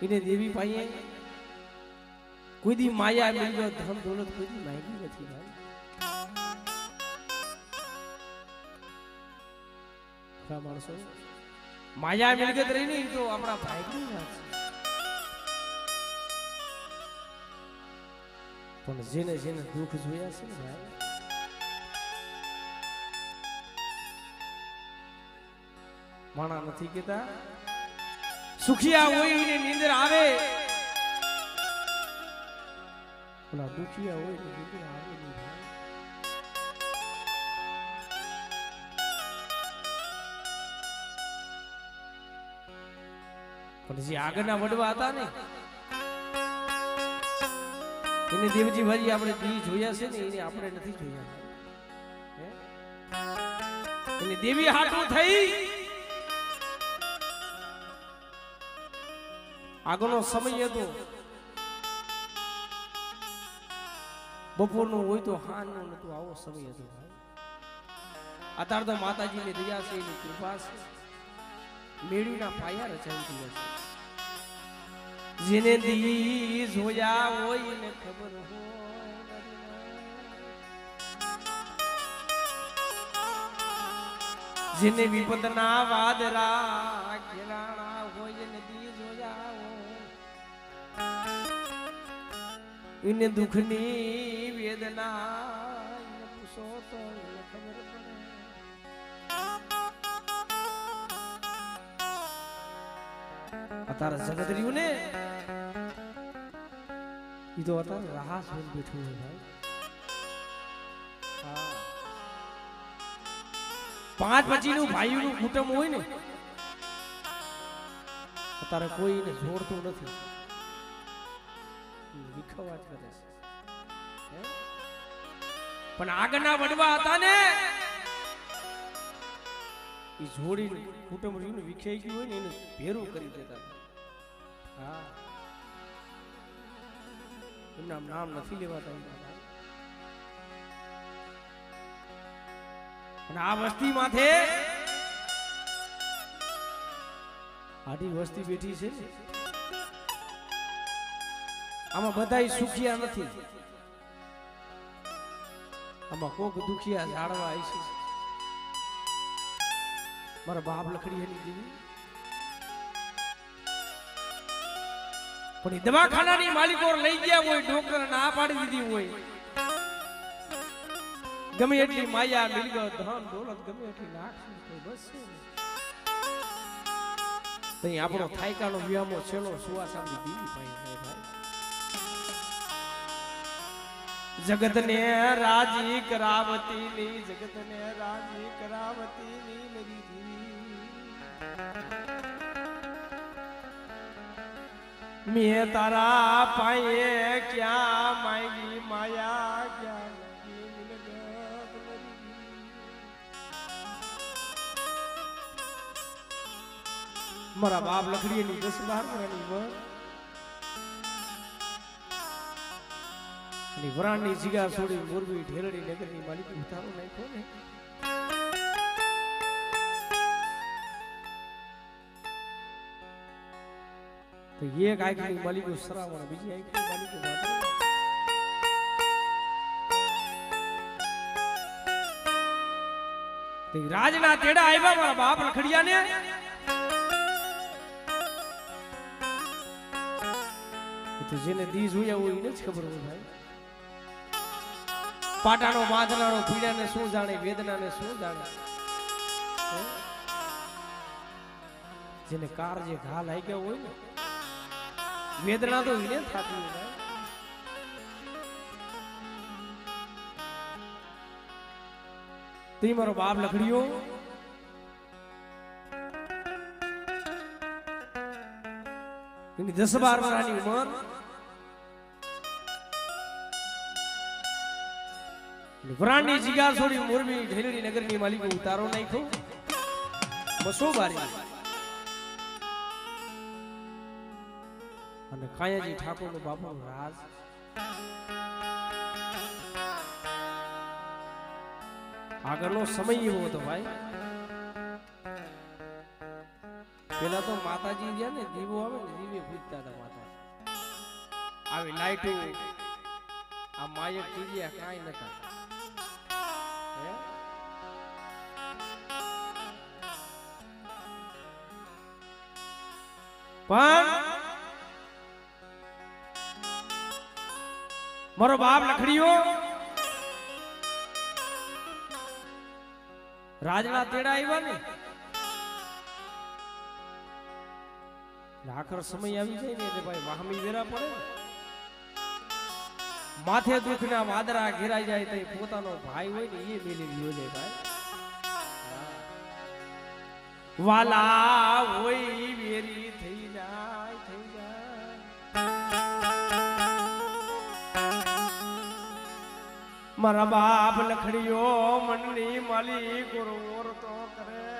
इन्हें देवी पाई है कोई दी माया मिल गयो धन दौलत कोई दी मांगी नहीं भाई क्या मानसो माया मिल गई रही नहीं तो अपना भाई की बात પણ જેને જેને દુઃખ જોયા છે ને ભાઈ માણા નથી કેતા સુખિયા હોય ને નીંદર આવે ઓલા દુખિયા હોય ને નીંદર આવે નહીં ભાઈ પણ જે આગળના વડવા હતા ને એને દેવજી ભાઈ આપણે દી જોયા છે ને એને આપણે નથી જોયા એને દેવી હાટું થઈ આગળનો સમય હતો બપોરનો હોય તો હાનનો નતો આવો સમય હતો ભાઈ અત્યારે તો માતાજીની દયા છે એની કૃપા છે મેળીના પાયા રચાઈ ગયા છે જેને દી જોયા હોય ને ખબર હોય જેને વિપદના વાદરા ઘેરાણા હોય ને દી જોયા હોય એને દુઃખની વેદના પૂછો તો ખબર પડે અત્યારે જગત રહ્યું ને ये तो आता राहत में बैठे हुए भाई हाँ 5 પછી નું ભાઈનું કુટુંબ હોય ને અત્યારે કોઈને જોડતું નથી વિખવાટ કરે છે પણ આગળના વડવા હતા ને એ જોડી કુટુંબ રહ્યું વિખાઈ ગયું હોય ને એને ભેરું કરી દેતા હા એમના નામ નથી લેવાતા અને આ વસ્તી માથે આડી વસ્તી બેઠી છે આમાં બધાય સુખિયા નથી આમાં કોક દુખિયા ઝાડવા આવી છે મારા બાપ લખડી એની દીવી પણ દવાખાનાની માલિકો લઈ ગયા હોય ડોક્ટર ના પાડી દીધી હોય ગમે એટલી માયા મિલગત ધન દોલત ગમે એટલી નાખી બસ તો આપણો થાયકાનો વ્યામો છેલ્લો સુવાસાની દીવી પાઈ જગતને રાજી કરાવતી ની જગતને રાજી કરાવતી ની મેરી मैं तारा पाए क्या मांगी माया क्या मारा बाप लकड़ी नहीं 10 12 वरानी जिगा छोड़ी मोरबी ढेरड़ी नगर ની માલિક ઉતારો નાખ્યો ને तो ये गाय की मालिक को सरावण बीजी आई की मालिक को बात तो राजना तेड़ा आया मारा बाप रखड़िया ने तो जेने दीज हुआ वो इने ज खबर हो भाई पाटानो माथलानो पीड़ा ने શું જાણે વેદના ને શું જાણે જેને કાર જે ઘા લાગી ગયો હોય ને वेदना तो इन्हें थाती है ती मारो बाप लकड़ियों इन्हीं 10-12 वरानी उमर वरानी जिगार छोड़ी मोरबी ढेलड़ी नगर ની માલિક ઉતારો નાખ્યો બસો બારી અને કાયાજી ઠાકોર નો બાપુ રાજ આગળનો સમય એવો હતો ભાઈ પેલા તો માતાજી ગયા ને દીવો આવે ને દીવે પૂજતા હતા માતા આવી લાઈટો આ માયક ટીરિયા કાંઈ નતા હે પણ મારો બાપ લખડીયો રાજના તેડા આવ્યા ને આખર સમય આવી જાય ને એટલે ભાઈ વાહમી વેરા પડે માથે દુખના વાદરા ઘેરાઈ જાય તો પોતાનો ભાઈ હોય ને એ મેલી ગયો જાય ભાઈ વાલા હોય વેરી થઈ જાય મારા બાપ લખડીયો મનની માલી ગુરુ તો કરે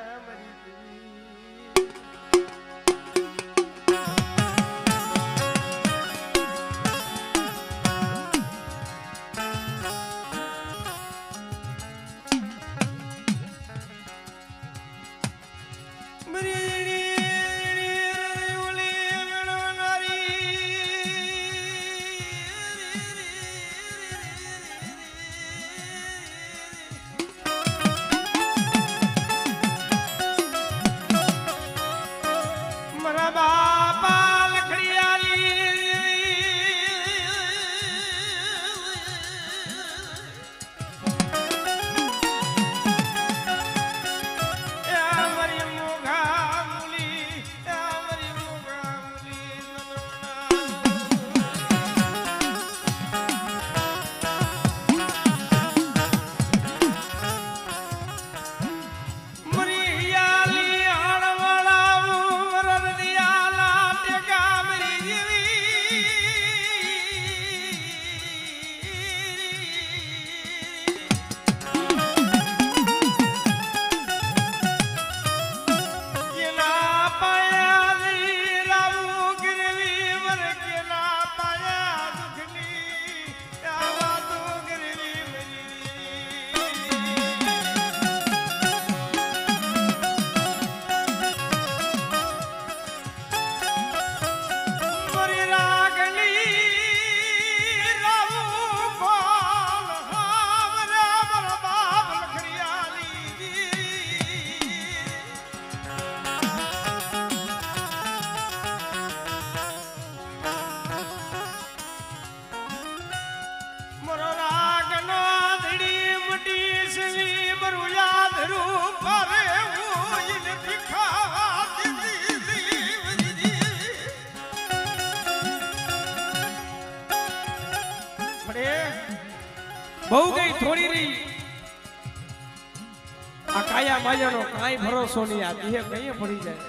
બહુ ગઈ થોડી રહી આ કાયા માયાનો કાઈ ભરોસો નહીં આ દેહ કઈ પડી જાય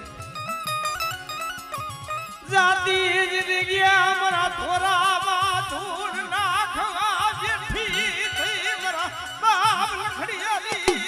જાતી જિંદગી મારા થોરામાં ધૂળ નાખવા બેઠી થઈ મારા બાપ લખડિયાલી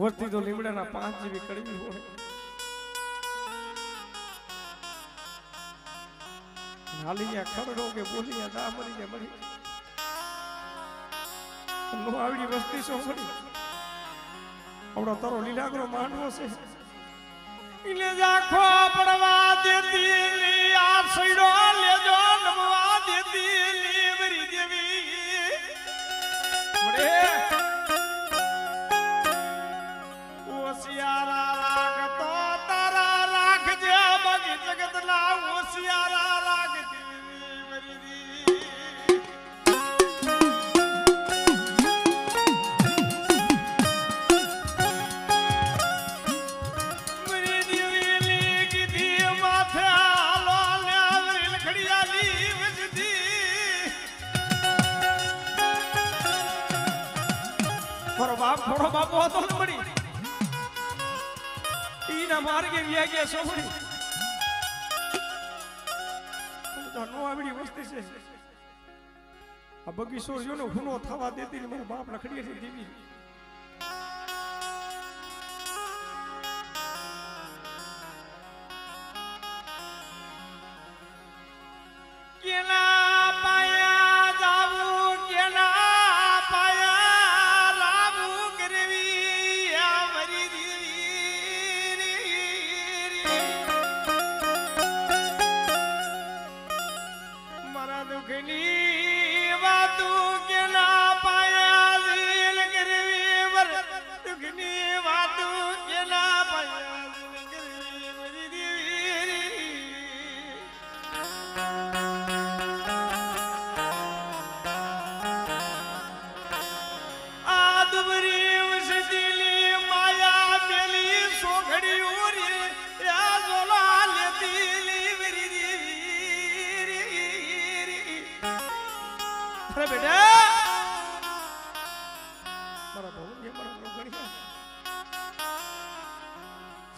વર્તી તો લીમડાના 5 જેવી કડવી હોય હાલિયા ખરડો કે બોલિયા દા મરી કે મરી નો આવડી વસ્તી સો મરી આવડો તારો લીલાગરો માંડવો છે ઇને જાખો પડવા દેતી આ સઈડો લેજો નમવા દેતી લીવરી દેવી ઓરે ઓસિયારા રાખતો તારા રાખજે બગી જગતના ઓસિયારા રાખજે થોડો બાપો હતો ને મળી ઈના માર્ગે વ્યા ગયા સોમણી તો નો આવડી વસ્તી છે આ બગીચો જો ને હુનો થવા દેતી ને મારો બાપ લખડીએ છે દેવી કેના પાયા જાવું કેના પાયા રામુ કરવી આ મરી દેવી મારા દુખની વાતું કેના પાયા દિલ કરવી મર દુખની વાતું કેના પાયા દિલ કરવી મરી દેવી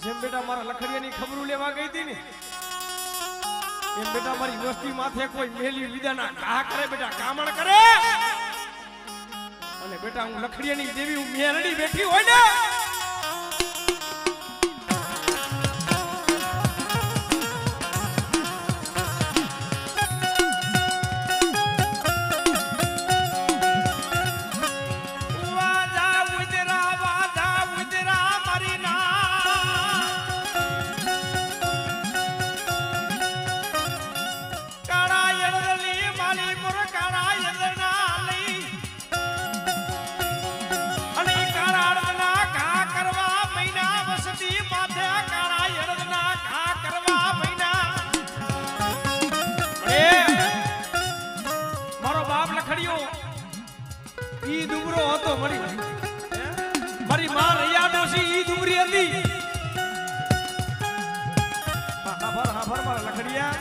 જેમ બેટા મારા લખડિયાની ખબરું લેવા ગઈ હતી ને એમ બેટા મારી વસ્તી માથે કોઈ મેલી લીધાના ઘા કરે બેટા કામણ કરે અને બેટા હું લખડિયાની દેવી હું મેરડી બેઠી હોય ને ઈ દુબરો હતો મારી માં રૈયા ડોસી ઈ દુબરી હતી હા મારા લખડિયા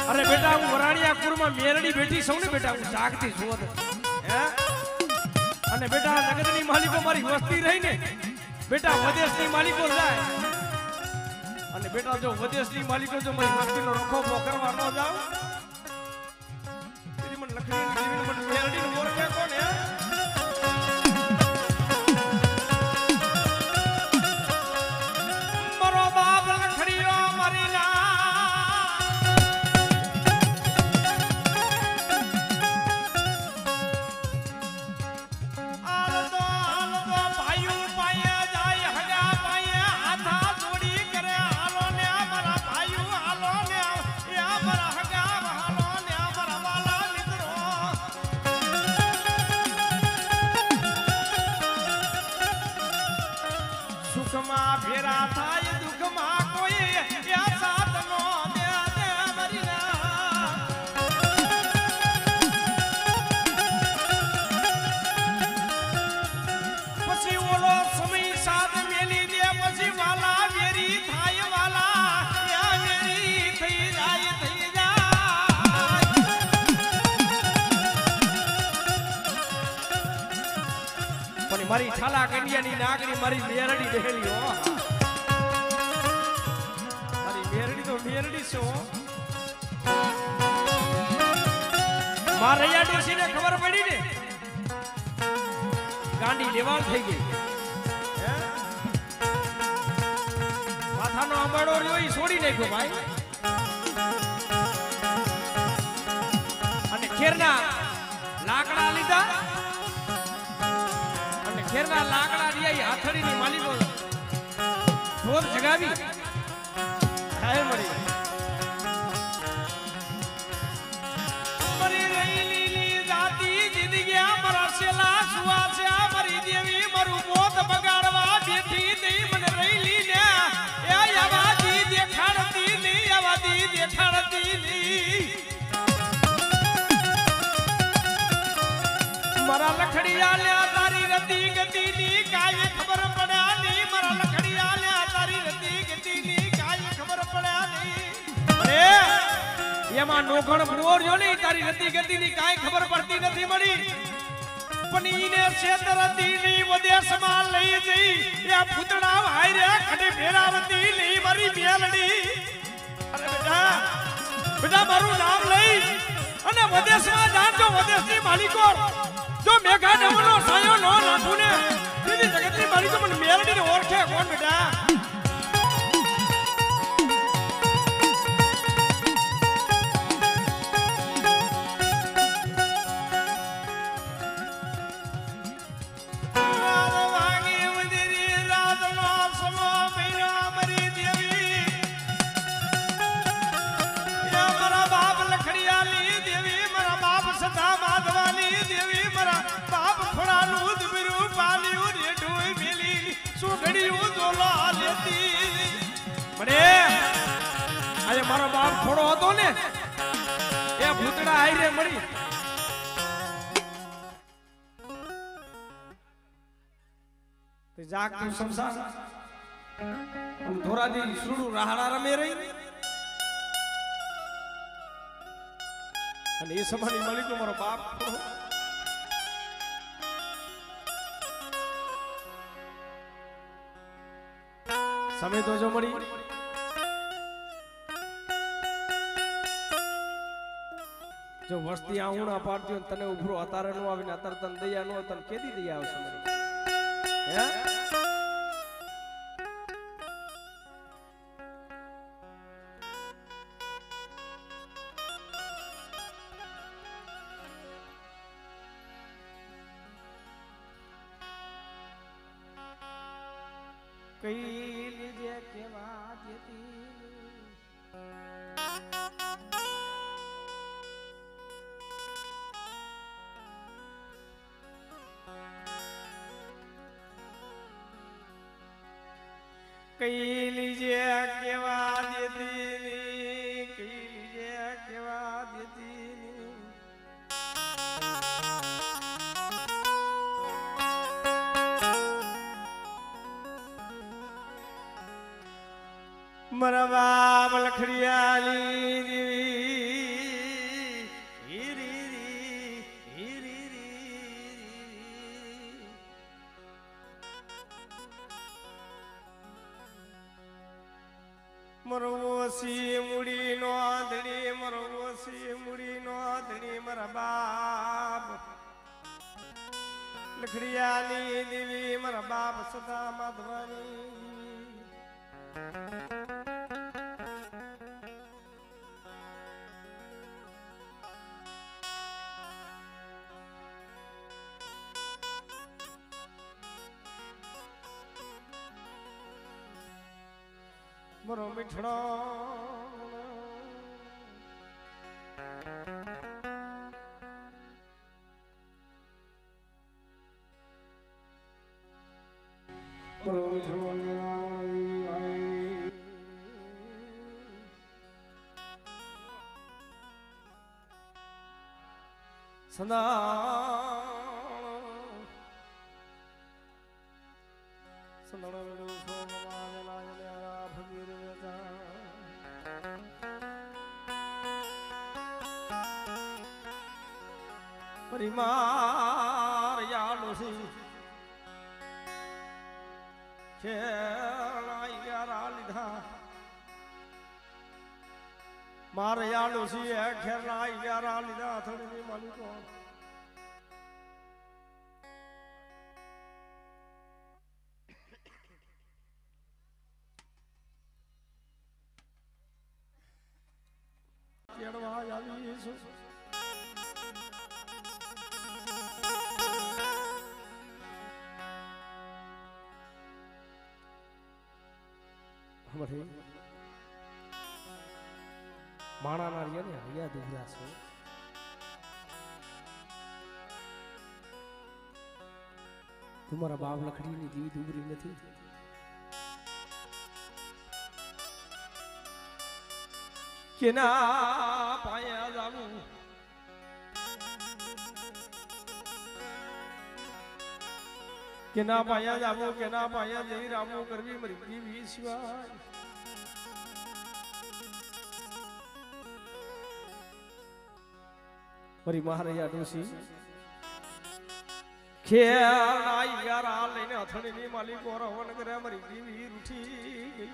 અરે બેટા હું વરાણિયા કુરમાં મેરડી બેઠી છું ને બેટા હું જાગતી છું હે અને બેટા નગરની માલિકો મારી વસ્તી રહી ને બેટા વિદેશની માલિકો જાય અને બેટા જો વિદેશની માલિકો જો મારી વસ્તીનો રખો કરવા ન જાવ સુખમાં ફેરા થાય દુઃખમાં કોઈ સાથ નો દે મરીના પછી ઓલો સમય સાથ મેલી દે પછી વાલા વેરી થાય વાલા વેરી થઈ જાય પણ મારી છાલા કન્યાની નાગની મારી મેરડી બેહેલી હો મારી મેરડી તો મેરડી છે હો મારા રૈયા ડોશીને ખબર પડી ને ગાંડી લેવાણ થઈ ગઈ હે માથાનો અંબાડો રહ્યો ઈ છોડી નાખ્યો ભાઈ અને ખેરના લાકડા લીધા ખેરના લાકડા દિયા હાથડીની માલિકો જોત જગાવી હાય મળી મરી રહી લીલી જાતી જિંદગી મારા સેલા સુવા છે મારી દેવી મારું મોત બગાડવા બેઠી નહીં મને રહી લીને એ આવાદી દેખાડતી નહીં આવાદી દેખાડતી નહીં મારા લખડિયા લે તારી રતી ગતિની કાય ખબર પડ્યા નહીં મારા લખડિયા લે તારી રતી ગતિની કાય ખબર પડ્યા નહીં અરે એમાં નોખણ બોર્યો નહીં તારી રતી ગતિની કાય ખબર પડતી નથી મળી પણ ઈને છેતરતી ની વદેશમાં લઈ જઈ એ પૂતળા ભાઈ રે ખડે ફેરાવતી નહીં મારી મેલડી અરે બેટા મારું નામ લઈ અને વદેશમાં જાણજો વદેશની માલિકો જો મેઘા ડમનો સાયો નો નાખું ને દીદી જગતની માલિકો મને મેલડીને ઓળખે કોણ બેટા આજે મારો બાપ થોડો હતો ને એ ભૂતડા આઈ રે મળી તે જાગતું સંસાર ધોરાજી સુડું રાહડા રમે રહી અને એ સમાની મળી તો મારો બાપ સમય તો જો મળી જો વસ્તી આઉણા પાડતી હોય તને ઉભરો અતારે નો આવીને અતાર તને દયા નો તને કેદી દયા આવશે હે કઈ લીજે કેવા જેતી કઈ લીજે કેવા દેતી કઈ લીજે કેવા દેતી મારા બાપ લખડિયાલી દેવી મરવસી મુડી નો આંધળી મરવસી મુડી નો આંધળી મારા બાપ લખડિયાની દેવી મારા બાપ સદા માધવાની મરો મીઠડો મરો મીઠડો પરિમાર યાડોસી ખેરાઈ ગયા લીધા માર યાડોસી ખેરાઈ ગયા લીધા થોડી માલિકો કેડવા આવીશું હમરે માણાના રહ્યા ને હૈયા દુબરા છે તમારા બાપ લખડીની દીવી દુબરી નથી કેના પાયા જાવું કેના પાયા જાવું કેના પાયા જઈ રામો કરવી મરી દીવી સિવાય મરી મહારાજા ડોસી ખેના યારા લઈને અથણીની માલિકો રવન કરે મરી દીવી રૂઠી ગઈ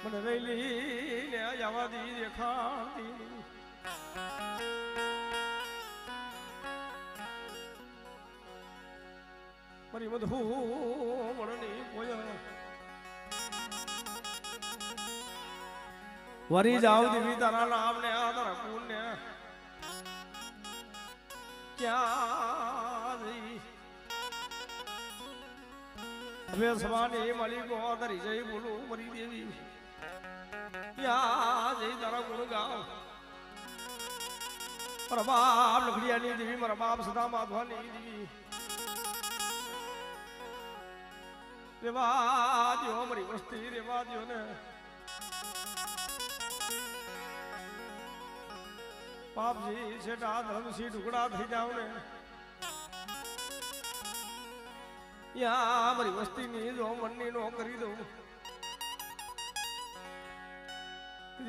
મને રેલી ને આવા દી દેખાતી મરી મધુ મણની પોયા વરી જાવ દેવી તારા નામ ને આ તારા કુલ ને ક્યાં જઈ હવે સવાની માલિકો તારી જઈ બોલું મરી દેવી ક્યાં જઈ તારા ગુણ ગાવ મારા બાપ લખડિયાની દેવી મારા બાપ સદા માધવાની દેવી રેવા દ્યો મારી વસ્તી રેવા દ્યો ને બાપજી છેટા ધર્મસી ટુકડા થઈ જાવ ને યા મારી વસ્તીની જો મનની નો કરી દઉં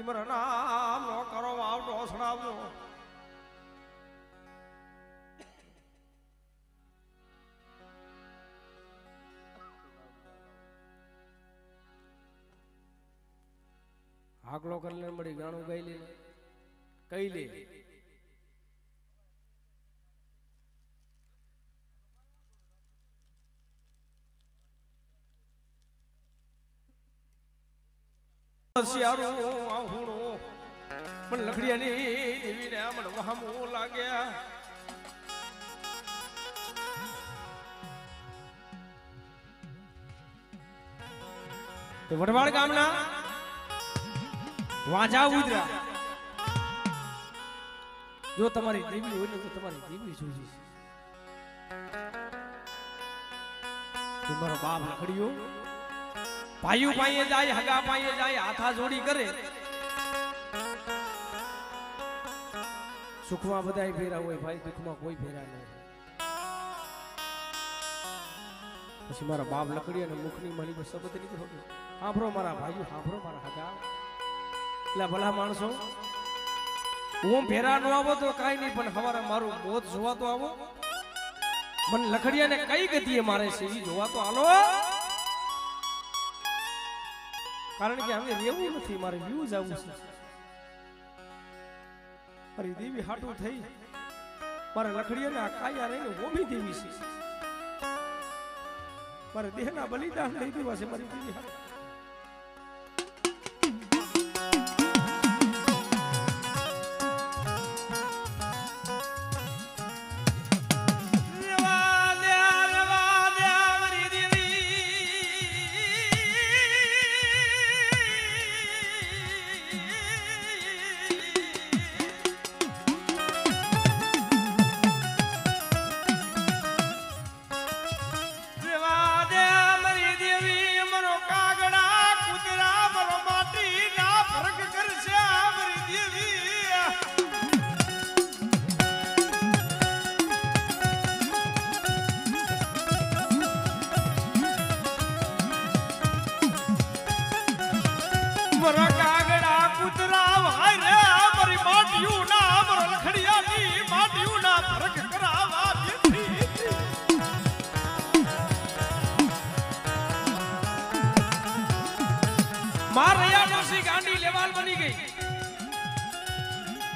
મારા નામ નો કરો આવતો સડાવજો આગલો કરી લે મળી ગાણું ગાઈ લે કઈ લે સિયારું આહુણો પણ લખડિયાની દેવીને મન વહામું લાગ્યા વડવાડ ગામના વાંજા ઉદરા જો તમારી દેવી હોય ને તો તમારી દેવી જોજી તમારો બાપ લખડિયો ભાઈઓ પાઈએ જાય હગા પાઈએ જાય હાથા જોડી કરે સુખમાં બધાય ફેરા હોય ભાઈ દુઃખમાં કોઈ ફેરા નહીં પછી મારા બાપ લકડી અને મુખની મારી શબ્દ નીકળ્યો સાંભળો મારા ભાઈઓ સાંભળો મારા હગા એટલે ભલા માણસો હું ફેરા નો આવો તો કાઈ નહીં પણ હવારે મારું મોત જોવા તો આવો મને લખડિયાને કઈ ગતિએ મારે છે એ જોવા તો હાલો કારણ કે હવે રહેવું નથી મારે વ્યૂઝ આવવું છે મારી દેવી હાટું થઈ મારે લખડીને આ કાયા રહીને હોમી દેવી છે મારે દેહના બલિદાન લઈ દેવા છે મારી દેવી હાટું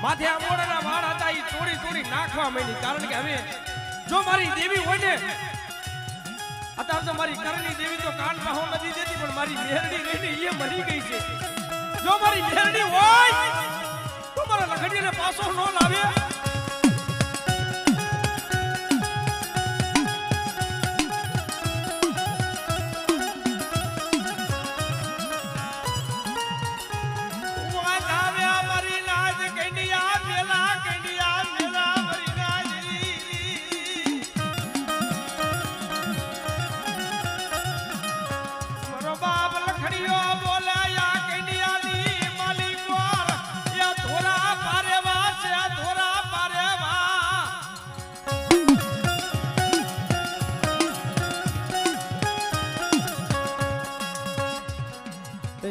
માથે આ મોડાના વાળ હતા એ તોડી તોડી નાખવા માંડી કારણ કે હવે જો મારી દેવી હોય ને અત્યારે તો મારી કરણી દેવી તો કાન પાહો નથી દેતી પણ મારી મેરડી રહીને એ મરી ગઈ છે જો મારી મેરડી હોય તો મારા લખડીને પાછો ન લાવે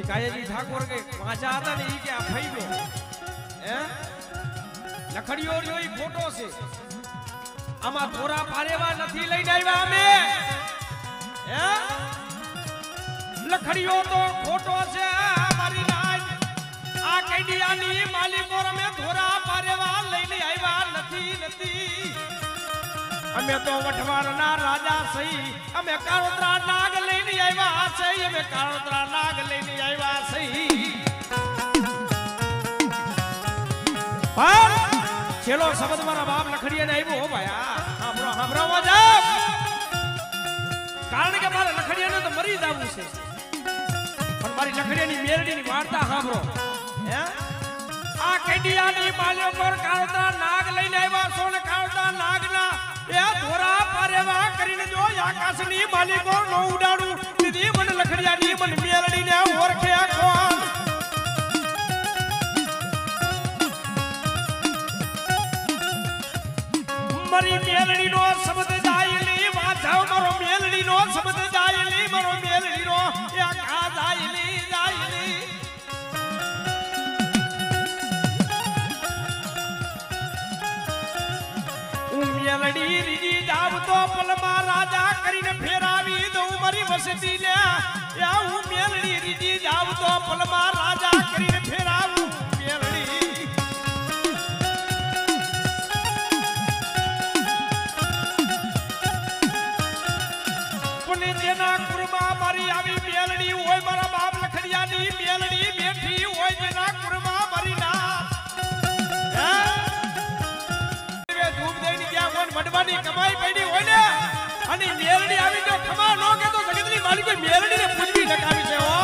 भाई कायाजी ठाकुर के वाचा था ने के आ भाई गयो હે લખડીઓ જોઈ ફોટો છે આમાં થોરા પારેવા નથી લઈને આવ્યા અમે હે લખડીઓ તો ખોટો છે મારી રાજ આ કેડિયાની માલિકો અમે થોરા પારેવા લઈને આવ્યા નથી અમે તો વઠવારના રાજા સહી અમે કાળોતરા નાગ લઈને આવ્યા છે અમે કાળોતરા નાગ લઈને આવ્યા છે पर चलो शब्द मारा बाप लखड़िया ने आयो हो भाया हांभरो हांभरो वजा कारण के मारा लखड़िया ने तो मरी जावू छे पण मारी लखड़िया नी मेरडी नी वार्ता हांभरो हे आ केडिया नी माल्यो पर काळता नाग लઈને આવ્યા છો ને કાળતા નાગના એ ધોરા પારેવા કરીને જો આકાશની માલિકો નો ઉડાડું દીદી મને લખડિયા ની મને મેરડી ને ઓરખે કોણ मरी मेलड़ी नो शब्द जायली वाजाव मारो मेलड़ी नो शब्द जायली मारो मेलड़ी नो या का जायली जायली मेलड़ी रीजी जाव तो पलमा राजा करीने फेरावी दो मरी वसती ने या हूं मेलड़ी रीजी जाव तो पलमा राजा करीने फेरावू मेलड़ी जेना कुरमा मारी आवी मेलडी होय मारा बाप लखड़िया नी मेलडी बेठी होय जेना कुरमा मारी ना हे धूप देनी क्या कोन मडवानी कमाई पड़ी होय ने आणि मेलडी आवी तो खमा नो के तो जगतनी मालिक कोई मेलडी ने पूजवी नकावी छे हो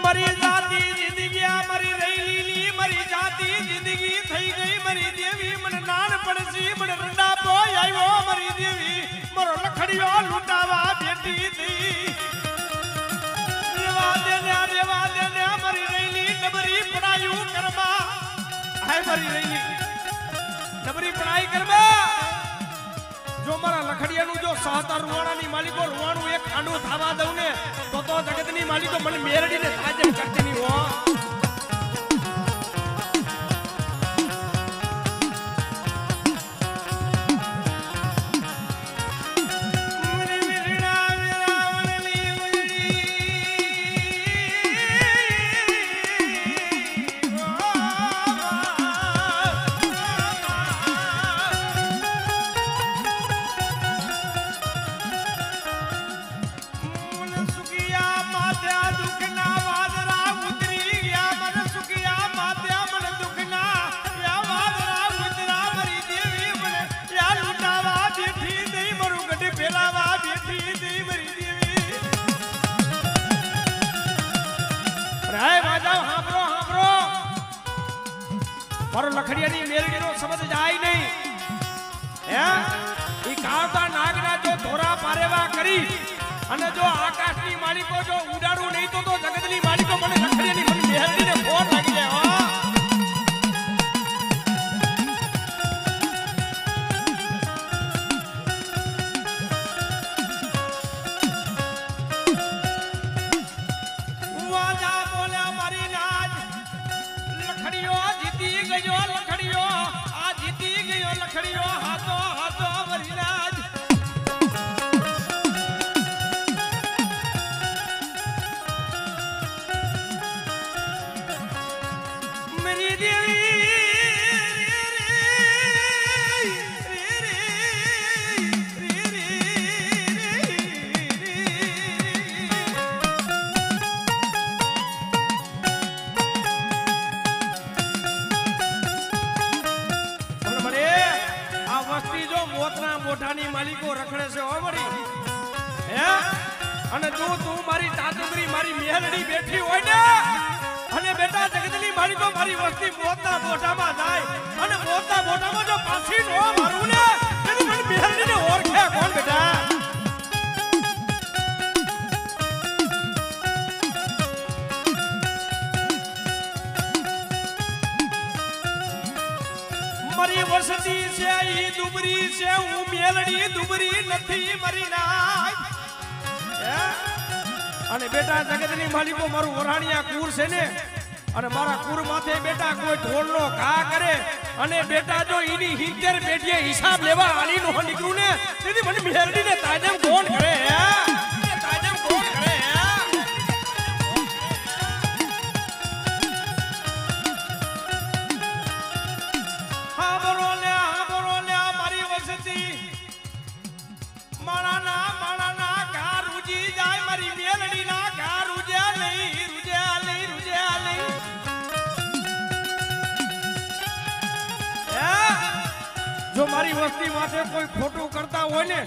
मरी जाती जिंदगी मरी रही मरी जाती जिंदगी થઈ ગઈ મરી દેવી મને નાન પડસી મને રંડા બોય આવ્યો મરી દેવી મારો લખડીઓ લૂટાવા બેઠી હતી રેવા દેને મરી રહીલી નબરી પડાયું કરમાં હાય મરી રહીલી નબરી પડાઈ કરમાં જો મારા લખડિયાનું જો સહતા રૂવાણાની માલિકો રૂવાણું એક ખાંડું થાવા દઉં ને તો જગતની માલિકો મને મેરડીને તાજબ કરતી ની હો मारो लखड़िया नी मेरडी नो समझ जाय नहीं हे ई कावता नागना जो धोरा पारेवा करी અને જો આકાશની માલિકો જો ઉડાડું નહીં તો જગતની માલિકો મને લખડીયાની મને મેરડી ને ફોન લાગી જાય હો વાજા બોલ્યા મારી નાજ લખડીયો જીતી ગયો લખડીયો આ જીતી ગયો લખડીયો હાથો હાથો મારી નાજ मेरी देवी મોટાની માલિકો રખડે છે હો મરી હે અને જો તું મારી તાતુંગરી મારી મેલડી બેઠી હોય ને અને બેટા જગતની માલિકો મારી વસ્તી મોતના મોઢામાં જાય અને મોતના મોઢામાં જો પાછી નો મારું ને તેની મને મેલડીને ઓળખે કોણ બેટા અમારી વસતી છે ઈ દુબરી છે હું મેલડી દુબરી નથી મરી નાય અને બેટા જગતની માલિકો મારું વરાણિયા કુર છે ને અને મારા કુર માથે બેટા કોઈ ઢોલનો ઘા કરે અને બેટા જો ઈની 70 પેઢીએ હિસાબ લેવા આલી નો નીકળું ને તેથી મને મેલડીને તાજમ કોણ કરે તાજમ કોણ કરે હા બોલો લે મારી વસતી માળાના ઘા રૂજી જાય મારી મેલડીના ઘા રૂજ્યા નહીં જો મારી વસ્તી માથે કોઈ ખોટું કરતા હોય ને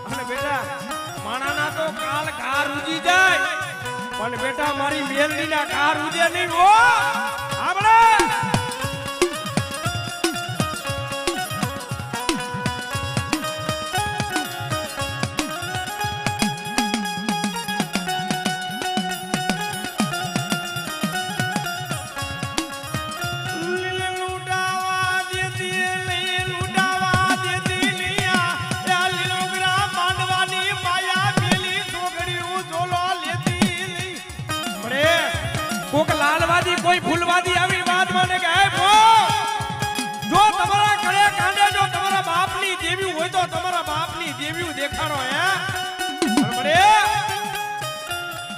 અને બેટા માણાના તો કાલ ઘા રૂજી જાય પણ બેટા મારી મેલડીના ઘા રૂજે નહીં હો આપણે કોક લાલવાદી કોઈ ફૂલવાદી આવી વાત મને કહે જો તમારા ઘરે કાંડે જો તમારા બાપની દેવી હોય તો તમારા બાપની દેવી દેખાડો બરાબર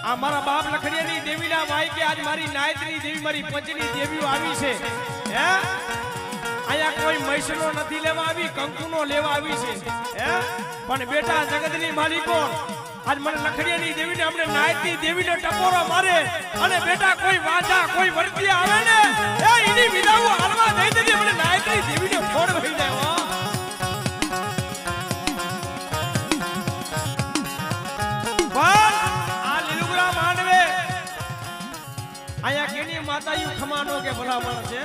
આ મારા બાપ લખડિયાની દેવીના વાય કે આજ મારી નાયતની દેવી મારી પંચની દેવીઓ આવી છે આયા કોઈ મૈસનો નથી લેવા આવી કંકુનો લેવા આવી છે પણ બેટા જગતની માલિકો આજ મને લખડિયાની દેવીને અમને નાયતની દેવીને ટપોરો મારે અને બેટા કોઈ વાજા કોઈ વર્તી આવે ને એ ઈની વિદાઓ હાલવા દઈ દેજે મને નાયતની દેવીને ફોડ વહી જાય પણ આ લીલુગરા માંડવે આયા કેની માતાજી ખમાનો કે ભલા માણસ છે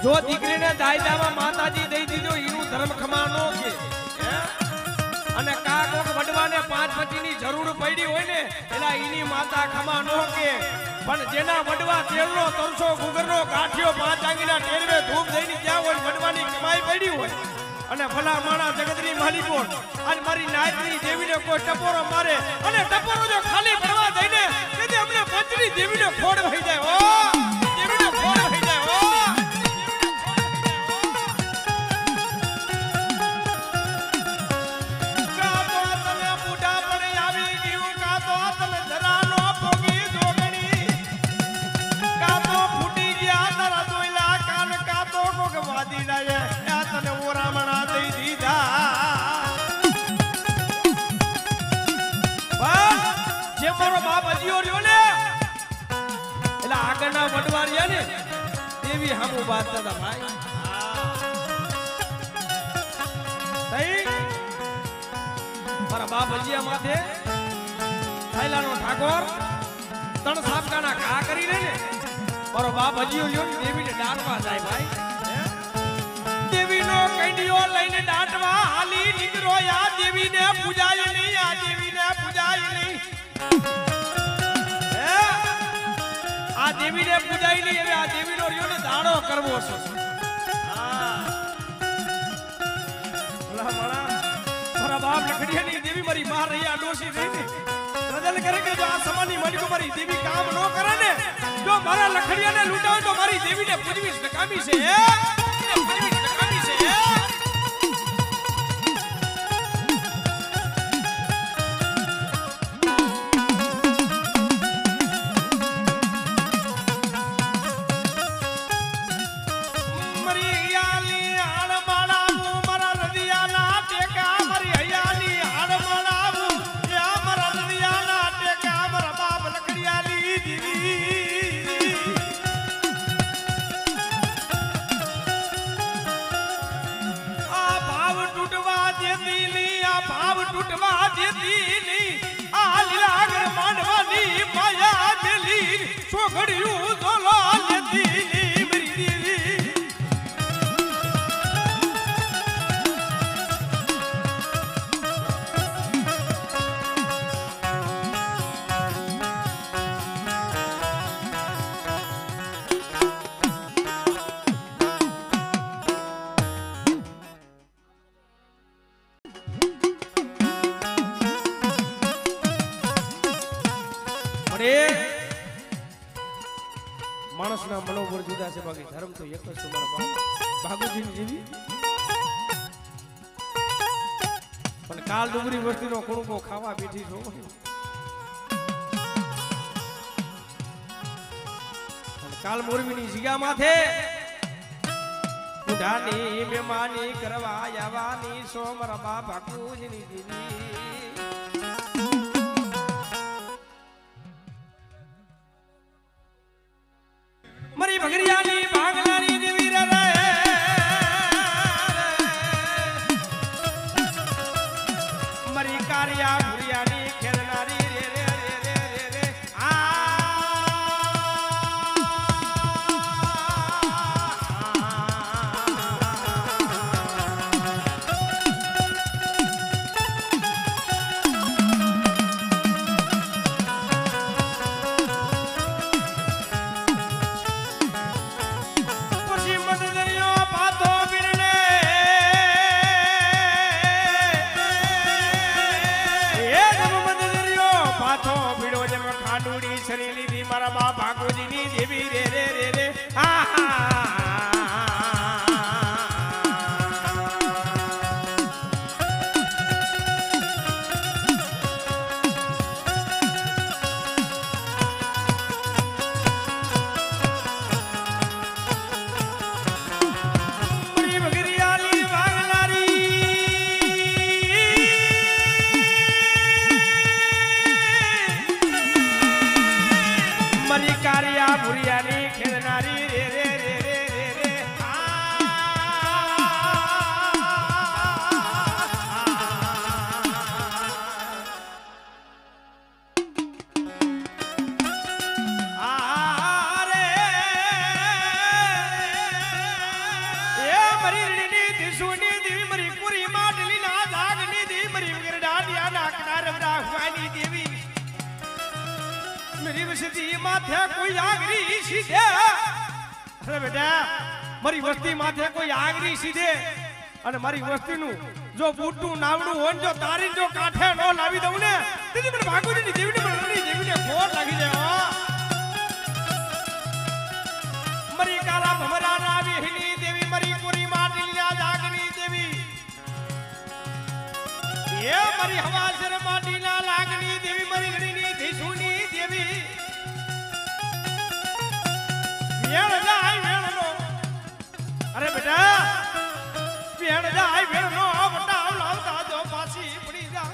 જો દીકરીને દાયદામાં માતાજી દઈ દીધો ઈનું ધર્મ ખમાનો કે અને કાકોક વડવાને 5 પતિની જરૂર પડી હોય ને એલા ઈની માતા ખમા નો કે પણ જેના વડવા તેલનો તરસો ગુગરનો ગાંઠિયો 5 આંગીના ટેરવે ધૂપ દઈને જ્યાં હોય વડવાની કમાઈ પડી હોય અને ભલા માણા જગતની માલિકો આજ મારી નાયતની દેવીને કોઈ ટપોરો મારે અને ટપોરો જો ખાલી પડવા દઈને તેથી અમને પંચની દેવીને ખોડ વહી જાય દેવીને ખોડ વહી જાય આગળના વડવારિયા ને દેવી હામુ બાત હતા ભાઈ મારા બાપ અજીયા માથે થૈલાનો ઠાકોર ત્રણ સાપકાના ઘા કરી રે ને મારો બાપ અજીયો યો દેવીને દાટવા જાય ભાઈ દેવીનો કંડિયો લઈને દાટવા હાલી નીકળો આ દેવીને પૂજાય નહીં આ દેવીને પૂજાય નહીં આ દેવીને પૂજાઈ નહીં હવે આ દેવીનો રિયોને દાડો કરવો છે મારા બાપ લખડિયાની દેવી મારી બહાર રહી આ ડોસી રહીને રજલ કરે કે જો આ સમાની માલિકો મારી દેવી કામ ન કરે ને જો મારા લખડિયાને લૂંટાવે તો મારી દેવીને પૂજવી નકામી છે પૂજવી નકામી છે કે ધર્મ તો એક જ તમારા ભાગોજી જેવી પણ કાલ ડુંગરી વસ્તીનો કુણકો ખાવા બેઠી છો કાલ મોરબીની જગ્યા માથે બુઢાની મહેમાની કરવા આવવાની સોમર બાપા કુજની દીદી મરી ભગરિયાની ભાગલાની દેવી રે મરી કારિયા ભુરિયાની ખેલનારી રે રે રે રે રે રે મારા બા ભાગોજીની દેવી રે રે રે રે ભુરિયાની ખેલનારી રે રે રે રે રે રે મરી રીની દિશુની દેવી મરી પુરી માટલી ના જાગની દેવી મરી ગરડાડિયા નાકના રમરા હુઆની દેવી मेरी वस्ती माथे कोई आगरी सीधे अरे बेटा मारी वस्ती माथे कोई आगरी सीधे અને મારી વસ્તીનું જો બૂટું નાવડું હોય જો તારી જો કાઠે નો લાવી દઉં ને તેથી મને ભાગોજીની દેવીને પણ દેવીને ખોટ લાગી જાય મરી કાલા ભમરા રાવી હિની દેવી મરી પુરી માટીલા જાગની દેવી એ મરી હવાસર માટીલા લાગની દેવી મરી ગણીની ધીસુની દેવી વેણ જાય વેણનો અરે બેટા વેણ જાય વેણનો વટાવ લાવતા જો પાછી પડી જા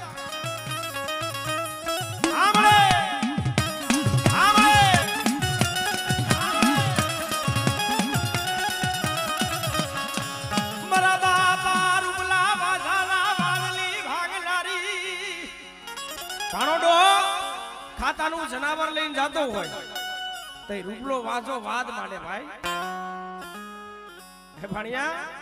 આમળે આમળે મરા બાપા રૂપલા વાઝાલા વાદલી ભાગલારી કાણોડો ખાતાનું જનાવર લઈને જાતો હોય તો રૂપલો વાજો વાદ માંડે ભાઈ હે ભાણિયા